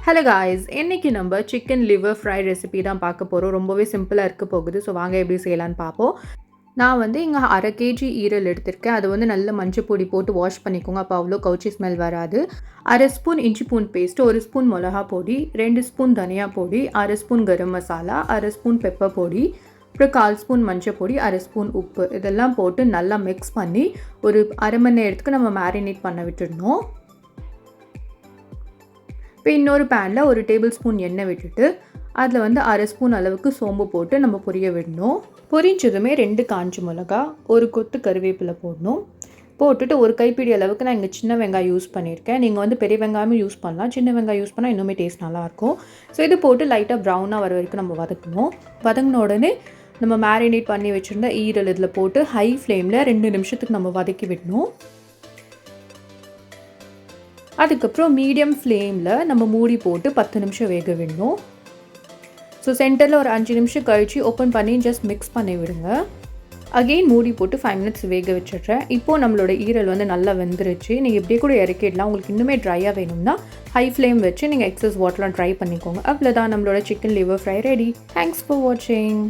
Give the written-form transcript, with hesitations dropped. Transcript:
Hello guys, இன்றைக்கி நம்ம chicken liver fry recipe தான் பார்க்க போகிறோம். ரொம்பவே சிம்பிளாக இருக்க போகுது. ஸோ வாங்க எப்படி செய்யலான்னு பார்ப்போம். நான் இங்கே 1/2 kg ஈரல் எடுத்திருக்கேன். அது நல்ல மஞ்சள் பொடி போட்டு வாஷ் பண்ணிக்கோங்க. அப்போ அவ்வளோ கவுச்சி ஸ்மெல் வராது. 1/2 ஸ்பூன் இஞ்சி பூண்டு பேஸ்ட்டு, 1 ஸ்பூன் மிளகா பொடி, 2 ஸ்பூன் தனியா பொடி, 1/2 spoon garam masala, 1/2 spoon pepper பொடி, அப்புறம் 1/4 ஸ்பூன் மஞ்சள் பொடி, 1/2 ஸ்பூன் உப்பு, இதெல்லாம் போட்டு நல்லா மிக்ஸ் பண்ணி ஒரு 1/2 மணி நேரத்துக்கு நம்ம மேரினேட் பண்ண விட்டுடணும். இப்போ இன்னொரு பேனில் 1 டேபிள் ஸ்பூன் எண்ணெய் விட்டுட்டு அதில் 1/2 ஸ்பூன் அளவுக்கு சோம்பு போட்டு நம்ம பொரிய விடணும். பொரிஞ்சதுமே 2 காஞ்ச மிளகா, 1 கொத்து கருவேப்பிலை போடணும். போட்டுட்டு 1 கைப்பிடி அளவுக்கு நான் இங்கே சின்ன வெங்காயம் யூஸ் பண்ணியிருக்கேன். நீங்கள் பெரிய வெங்காயமும் யூஸ் பண்ணலாம். சின்ன வெங்காயம் யூஸ் பண்ணால் இன்னுமே டேஸ்ட் நல்லாயிருக்கும். ஸோ இது போட்டு லைட்டாக ப்ரௌனாக வர வரைக்கும் நம்ம வதக்கணும். வதங்கின உடனே நம்ம மேரினேட் பண்ணி வச்சுருந்த ஈரல் இதில் போட்டு ஹை ஃப்ளேமில் 2 நிமிஷத்துக்கு நம்ம வதக்கி விடணும். அதுக்கப்புறம் மீடியம் ஃப்ளேமில் நம்ம மூடி போட்டு 10 நிமிஷம் வேக விடணும். ஸோ சென்டரில் ஒரு 5 நிமிஷம் கழித்து ஓப்பன் பண்ணி ஜஸ்ட் மிக்ஸ் பண்ணி விடுங்க. அகெயின் மூடி போட்டு 5 மினிட்ஸ் வேக வச்சிடுறேன். இப்போது நம்மளோட ஈரல் நல்லா வெந்துருச்சு. நீங்கள் இப்படியே கூட இறக்கிடலாம். உங்களுக்கு இன்னுமே ட்ரையாக வேணும்னா ஹை ஃப்ளேம் வச்சு நீங்கள் எக்ஸஸ் வாட்டர்லாம் ட்ரை பண்ணிக்கோங்க. அவ்வளோதான், நம்மளோட chicken liver fry ready. Thanks for வாட்சிங்.